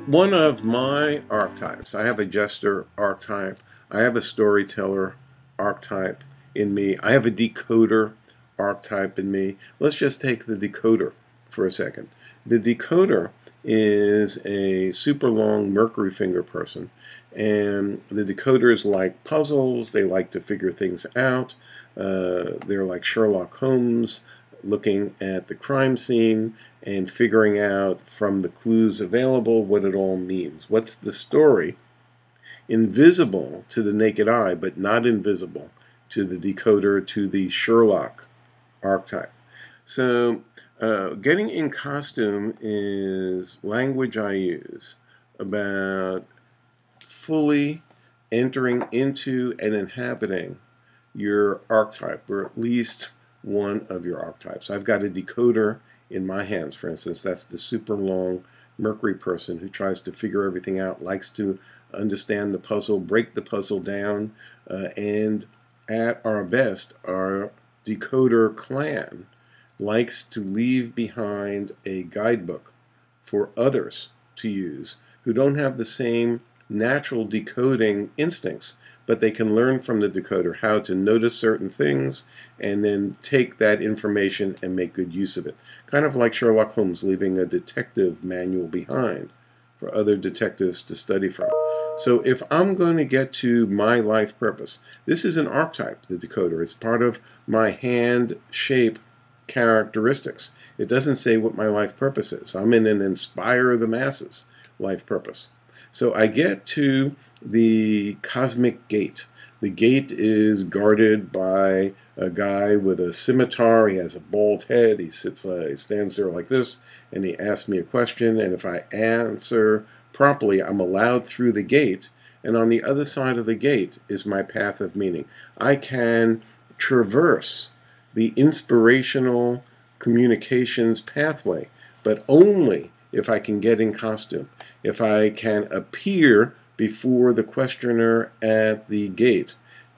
One of my archetypes, I have a jester archetype, I have a storyteller archetype in me, I have a decoder archetype in me. Let's just take the decoder for a second. The decoder is a super long Mercury finger person, and the decoders like puzzles, they like to figure things out. They're like Sherlock Holmes, looking at the crime scene and figuring out from the clues available what it all means. What's the story? Invisible to the naked eye, but not invisible to the decoder, to the Sherlock archetype. So getting in costume is language I use about fully entering into and inhabiting your archetype, or at least one of your archetypes. I've got a decoder in my hands, for instance. That's the super long Mercury person who tries to figure everything out, likes to understand the puzzle, break the puzzle down, and at our best, our decoder clan likes to leave behind a guidebook for others to use who don't have the same natural decoding instincts, but they can learn from the decoder how to notice certain things and then take that information and make good use of it. Kind of like Sherlock Holmes leaving a detective manual behind for other detectives to study from. So if I'm going to get to my life purpose, this is an archetype, the decoder. It's part of my hand shape characteristics. It doesn't say what my life purpose is. I'm in an inspire the masses life purpose. So I get to the cosmic gate. The gate is guarded by a guy with a scimitar. He has a bald head. He stands there like this, and he asks me a question. And if I answer properly, I'm allowed through the gate. And on the other side of the gate is my path of meaning. I can traverse the inspirational communications pathway, but only if I can get in costume. If I can appear before the questioner at the gate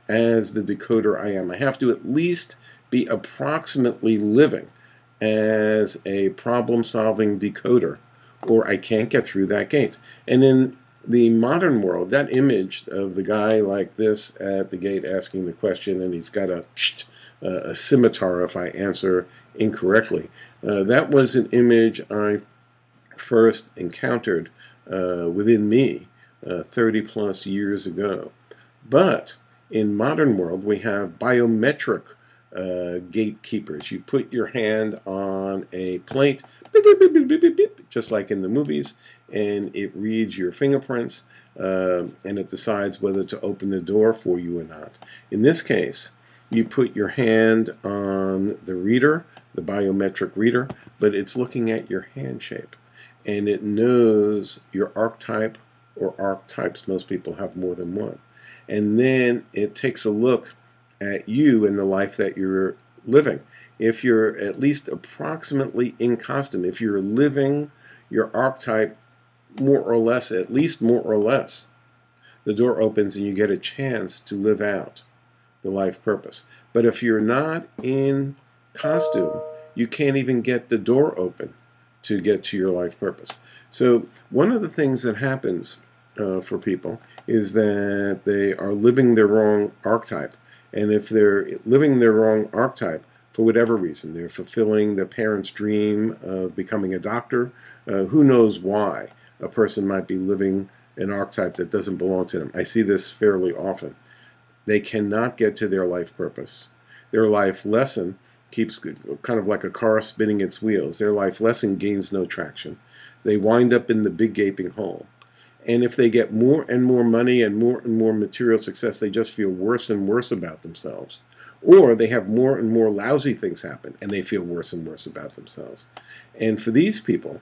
as the decoder I am. I have to at least be approximately living as a problem-solving decoder, or I can't get through that gate. And in the modern world, that image of the guy like this at the gate asking the question, and he's got a scimitar if I answer incorrectly, that was an image I first encountered within me 30 plus years ago. But in modern world, we have biometric gatekeepers. You put your hand on a plate, beep, beep, beep, beep, beep, beep, just like in the movies, and it reads your fingerprints, and it decides whether to open the door for you or not. In this case, you put your hand on the reader, the biometric reader, but it's looking at your hand shape. And it knows your archetype, or archetypes. Most people have more than one. And then it takes a look at you and the life that you're living. If you're at least approximately in costume, if you're living your archetype more or less, at least more or less, the door opens and you get a chance to live out the life purpose. But if you're not in costume, you can't even get the door open to get to your life purpose. So one of the things that happens for people is that they are living their wrong archetype. And if they're living their wrong archetype, for whatever reason, they're fulfilling their parents' dream of becoming a doctor, who knows why a person might be living an archetype that doesn't belong to them. I see this fairly often. They cannot get to their life purpose. Their life lesson keeps kind of like a car spinning its wheels. Their life lesson gains no traction. They wind up in the big gaping hole. And if they get more and more money and more material success, they just feel worse and worse about themselves. Or they have more and more lousy things happen, and they feel worse and worse about themselves. And for these people,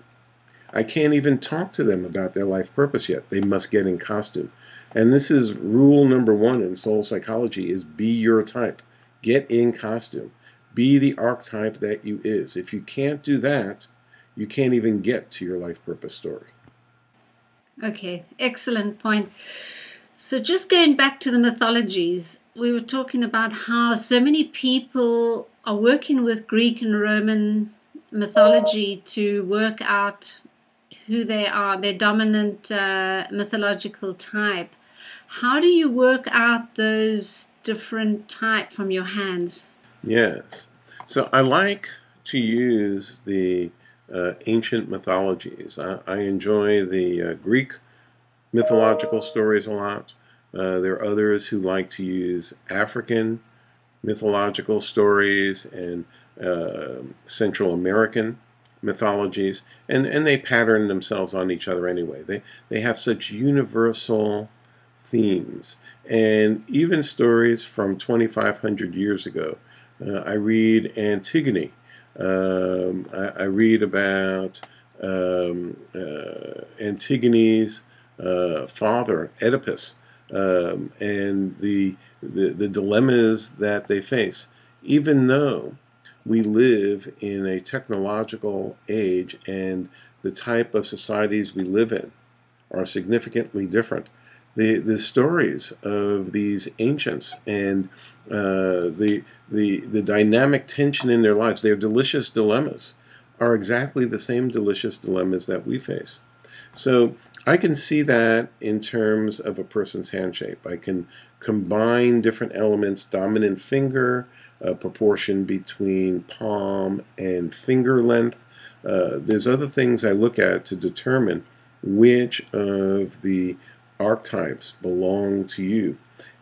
I can't even talk to them about their life purpose yet. They must get in costume. And this is rule number one in soul psychology, is be your type. Get in costume. Be the archetype that you is. If you can't do that, you can't even get to your life purpose story. Okay, excellent point. So just going back to the mythologies, we were talking about how so many people are working with Greek and Roman mythology to work out who they are, their dominant mythological type. How do you work out those different type from your hands? Yes. So I like to use the ancient mythologies. I enjoy the Greek mythological stories a lot. There are others who like to use African mythological stories and Central American mythologies, and they pattern themselves on each other anyway. They have such universal themes, and even stories from 2,500 years ago. I read Antigone. I read about Antigone's father, Oedipus, and the dilemmas that they face. Even though we live in a technological age and the type of societies we live in are significantly different, the stories of these ancients and the dynamic tension in their lives, their delicious dilemmas, are exactly the same delicious dilemmas that we face. So I can see that in terms of a person's hand shape. I can combine different elements, dominant finger, proportion between palm and finger length. There's other things I look at to determine which of the archetypes belong to you.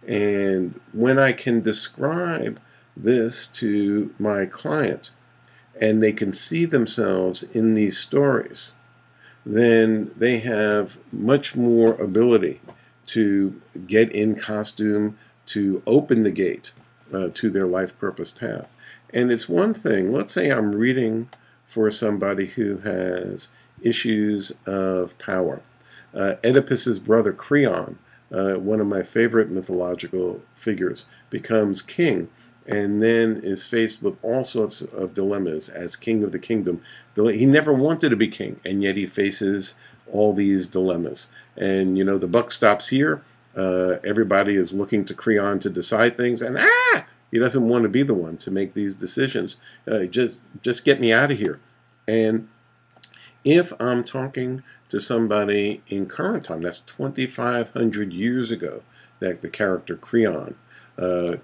And when I can describe this to my client and they can see themselves in these stories, then they have much more ability to get in costume, to open the gate to their life purpose path. And it's one thing, let's say I'm reading for somebody who has issues of power. Oedipus's brother Creon, one of my favorite mythological figures, becomes king and then is faced with all sorts of dilemmas as king of the kingdom. He never wanted to be king, and yet he faces all these dilemmas. And, you know, the buck stops here. Everybody is looking to Creon to decide things, and he doesn't want to be the one to make these decisions. Just get me out of here. And if I'm talking to somebody in current time, that's 2,500 years ago, that the character Creon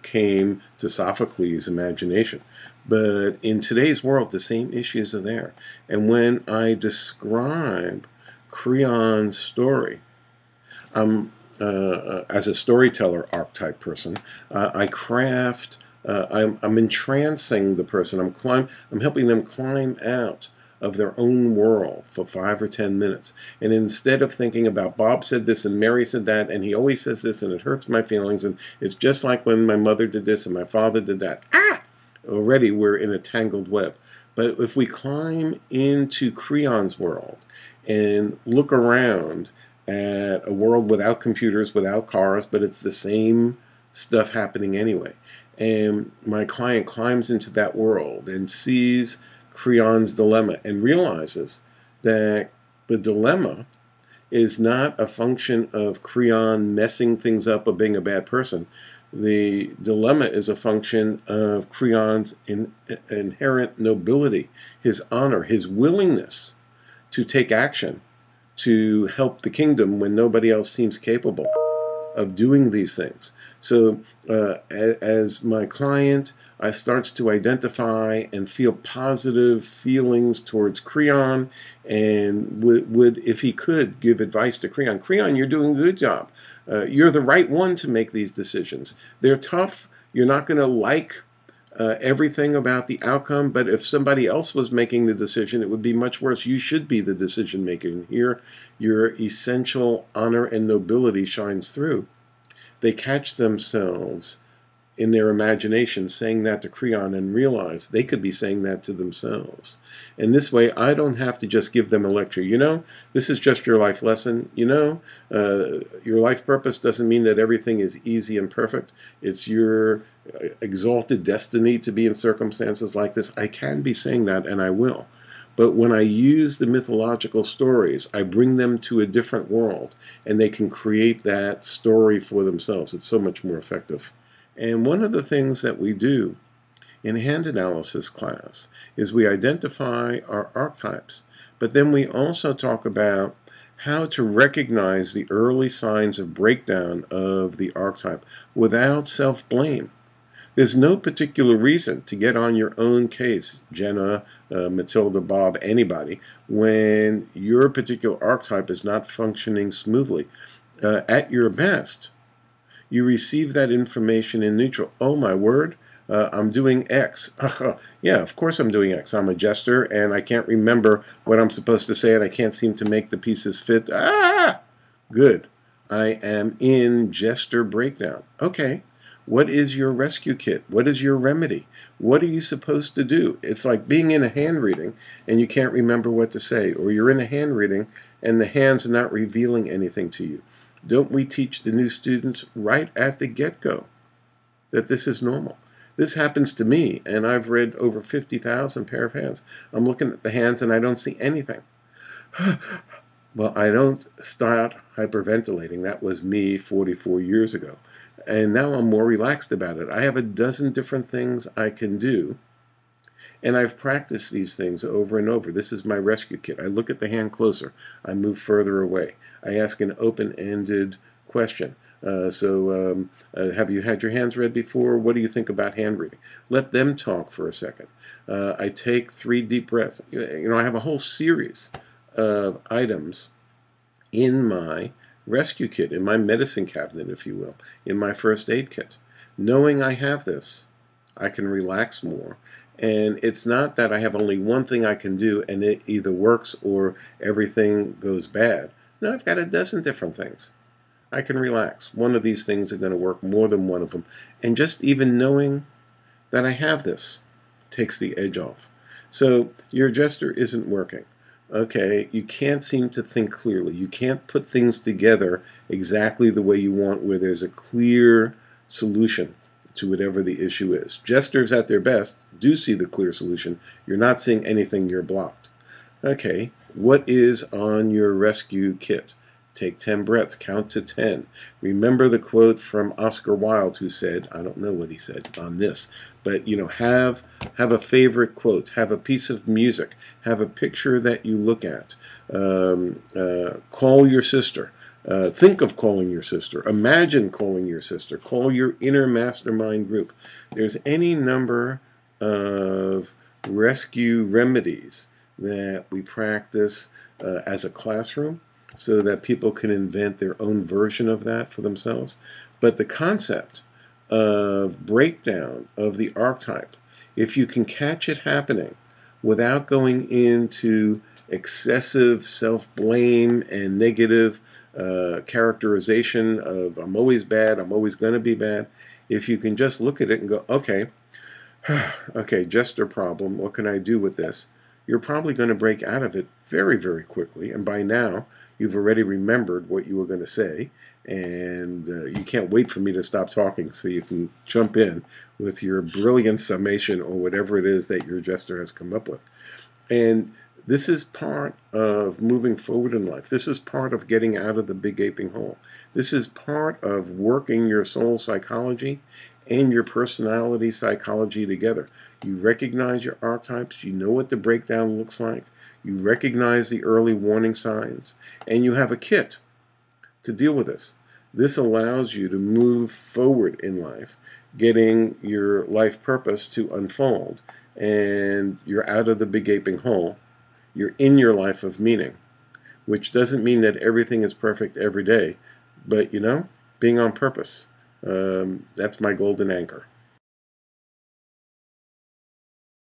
came to Sophocles' imagination. But in today's world, the same issues are there. And when I describe Creon's story, as a storyteller archetype person, I craft, I'm entrancing the person. I'm helping them climb out of their own world for 5 or 10 minutes. And instead of thinking about Bob said this and Mary said that and he always says this and it hurts my feelings and it's just like when my mother did this and my father did that. Already we're in a tangled web. But if we climb into Creon's world and look around at a world without computers, without cars, but it's the same stuff happening anyway. And my client climbs into that world and sees Creon's dilemma and realizes that the dilemma is not a function of Creon messing things up or being a bad person. The dilemma is a function of Creon's inherent nobility, his honor, his willingness to take action to help the kingdom when nobody else seems capable of doing these things. So as my client starts to identify and feel positive feelings towards Creon and would, if he could, give advice to Creon. Creon, you're doing a good job. You're the right one to make these decisions. They're tough. You're not going to like everything about the outcome, but if somebody else was making the decision, it would be much worse. You should be the decision maker. And here, your essential honor and nobility shines through. They catch themselves in their imagination saying that to Creon and realize they could be saying that to themselves. And this way, I don't have to just give them a lecture. You know, this is just your life lesson. You know, your life purpose doesn't mean that everything is easy and perfect. It's your exalted destiny to be in circumstances like this. I can be saying that, and I will. But when I use the mythological stories, I bring them to a different world, and they can create that story for themselves. It's so much more effective. And one of the things that we do in hand analysis class is we identify our archetypes But then we also talk about how to recognize the early signs of breakdown of the archetype without self-blame. There's no particular reason to get on your own case, Jena, Matilda, Bob, anybody, when your particular archetype is not functioning smoothly. At your best, you receive that information in neutral. Oh, my word, I'm doing X. Yeah, of course I'm doing X. I'm a jester, and I can't remember what I'm supposed to say, and I can't seem to make the pieces fit. Good. I am in jester breakdown. Okay. What is your rescue kit? What is your remedy? What are you supposed to do? It's like being in a hand reading and you can't remember what to say, or you're in a hand reading and the hands are not revealing anything to you. Don't we teach the new students right at the get-go that this is normal? This happens to me, and I've read over 50,000 pair of hands. I'm looking at the hands and I don't see anything. Well, I don't start hyperventilating. That was me 44 years ago. And now I'm more relaxed about it. I have a dozen different things I can do, and I've practiced these things over and over. This is my rescue kit. I look at the hand closer. I move further away. I ask an open-ended question. Have you had your hands read before? What do you think about hand reading? Let them talk for a second. I take 3 deep breaths. I have a whole series of items in my rescue kit, in my medicine cabinet, if you will, in my first aid kit. Knowing I have this, I can relax more. And it's not that I have only one thing I can do and it either works or everything goes bad. No, I've got a dozen different things. I can relax. One of these things are going to work more than one of them. And just even knowing that I have this takes the edge off. So your jester isn't working. Okay, you can't seem to think clearly. You can't put things together exactly the way you want where there's a clear solution to whatever the issue is. Jesters at their best do see the clear solution. You're not seeing anything, you're blocked. Okay, what is on your rescue kit? Take 10 breaths, count to 10. Remember the quote from Oscar Wilde who said, I don't know what he said on this, but have a favorite quote, have a piece of music, have a picture that you look at. Call your sister. Think of calling your sister. Imagine calling your sister. Call your inner mastermind group. There's any number of rescue remedies that we practice as a classroom, so that people can invent their own version of that for themselves. But the concept of breakdown of the archetype, if you can catch it happening without going into excessive self-blame and negative characterization of I'm always bad, I'm always going to be bad, if you can just look at it and go, okay, okay, jester problem, what can I do with this? You're probably going to break out of it very, very quickly. And by now, you've already remembered what you were going to say, and you can't wait for me to stop talking so you can jump in with your brilliant summation or whatever it is that your jester has come up with. And this is part of moving forward in life. This is part of getting out of the big gaping hole. This is part of working your soul psychology and your personality psychology together. You recognize your archetypes, you know what the breakdown looks like, you recognize the early warning signs, and you have a kit to deal with this. This allows you to move forward in life, getting your life purpose to unfold, and you're out of the big gaping hole. You're in your life of meaning, which doesn't mean that everything is perfect every day, but being on purpose. That's my golden anchor.